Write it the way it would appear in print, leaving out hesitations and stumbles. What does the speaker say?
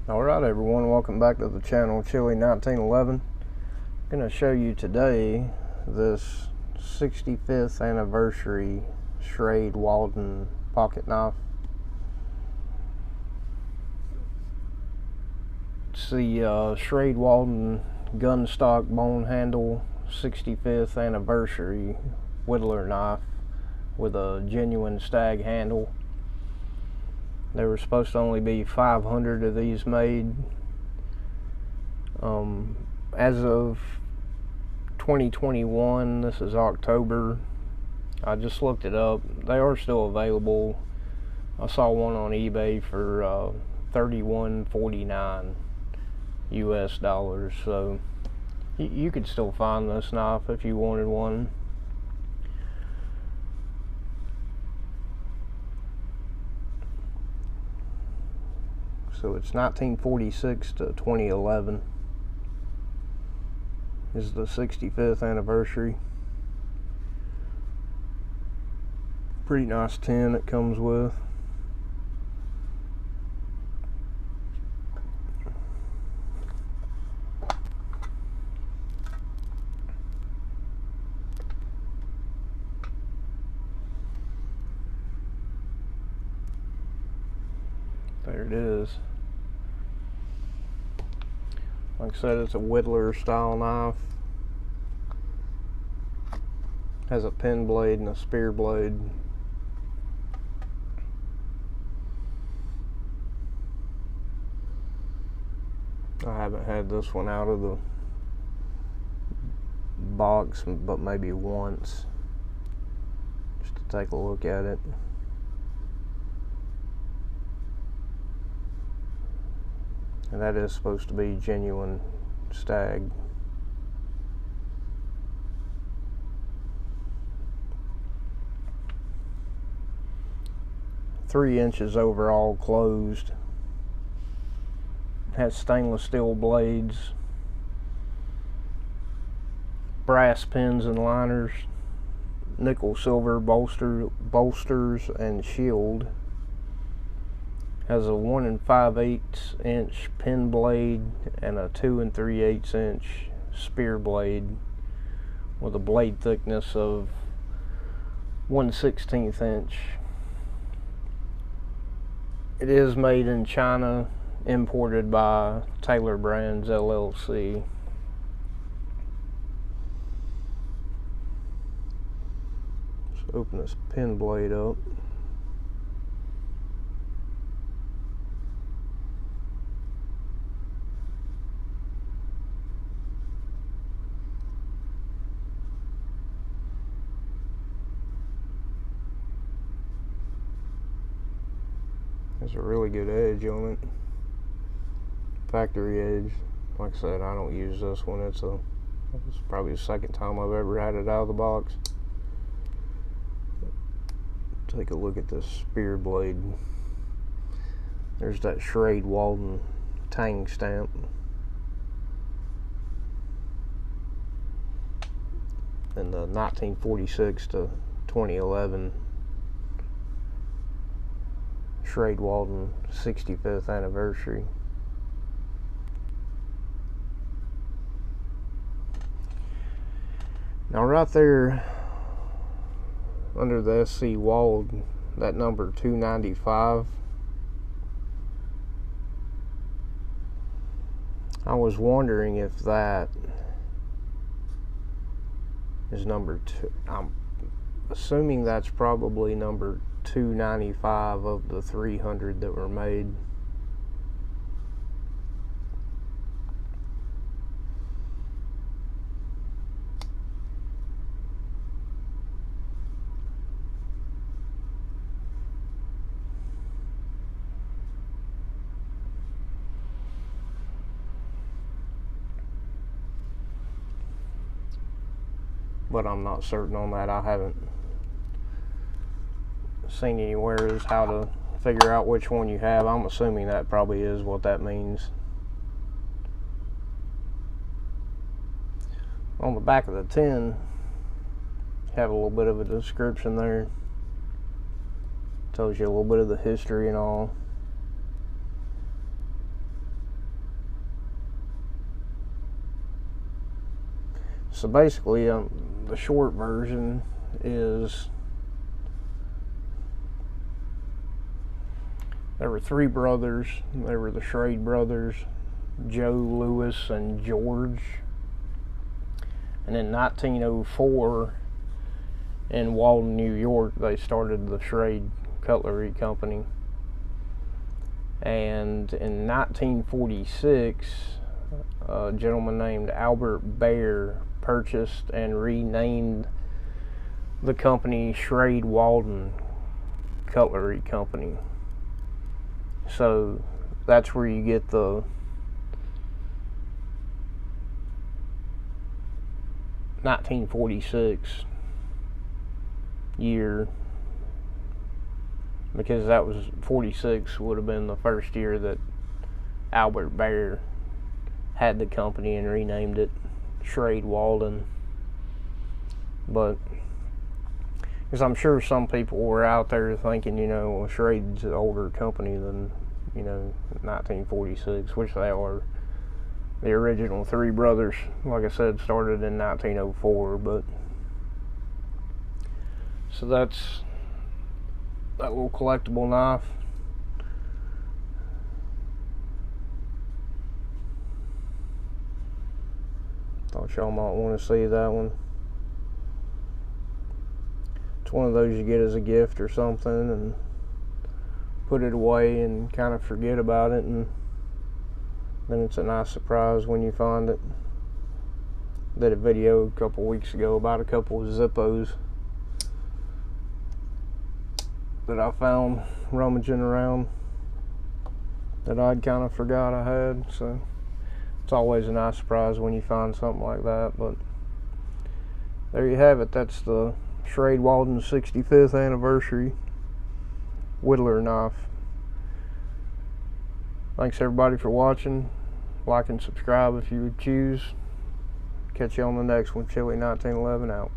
Alright everyone, welcome back to the channel, Chili 1911. I'm going to show you today this 65th anniversary Schrade Walden pocket knife. It's the Schrade Walden gun stock bone handle 65th anniversary whittler knife with a genuine stag handle. There were supposed to only be 500 of these made. As of 2021, this is October, I just looked it up. They are still available. I saw one on eBay for $31.49 US dollars, so you could still find this knife if you wanted one. So it's 1946 to 2011 is the 65th anniversary. Pretty nice tin it comes with. There it is. Like I said, it's a whittler style knife. Has a pen blade and a spear blade. I haven't had this one out of the box but maybe once, just to take a look at it. And that is supposed to be genuine stag. Three inches overall closed. Has stainless steel blades, brass pins and liners, nickel silver bolsters and shield. Has a 1 5/8 inch pin blade and a 2 3/8 inch spear blade with a blade thickness of 1/16 inch. It is made in China, imported by Taylor Brands LLC. Let's open this pin blade up. There's a really good edge on it. Factory edge. Like I said, I don't use this one. It's probably the second time I've ever had it out of the box. Take a look at this spear blade. There's that Schrade Walden tang stamp. And the 1946 to 2011 Schrade Walden 65th anniversary. Now right there under the SC Wald, that number 295, I was wondering if that is number 2. I'm assuming that's probably number 295 of the 300 that were made. But I'm not certain on that. I haven't seen anywhere is how to figure out which one you have. I'm assuming that probably is what that means. On the back of the tin, have a little bit of a description there. Tells you a little bit of the history and all. So basically, the short version is there were three brothers. They were the Schrade brothers, Joe, Louis, and George. And in 1904, in Walden, New York, they started the Schrade Cutlery Company. And in 1946, a gentleman named Albert Baer purchased and renamed the company Schrade Walden Cutlery Company. So that's where you get the (1946) year, because that was 46 would have been the first year that Albert Baer had the company and renamed it Schrade Walden. But because I'm sure some people were out there thinking, well, Schrade's an older company than 1946, which they are. The original three brothers, like I said, started in 1904, but so that's that little collectible knife. Thought y'all might want to see that one. It's one of those you get as a gift or something and put it away and kind of forget about it, and then it's a nice surprise when you find it. Did a video a couple weeks ago about a couple of Zippos that I found rummaging around that I'd kind of forgot I had, so it's always a nice surprise when you find something like that. But there you have it. That's the Schrade Walden 65th anniversary whittler knife. Thanks everybody for watching. Like and subscribe if you would choose. Catch you on the next one. Chili 1911 out.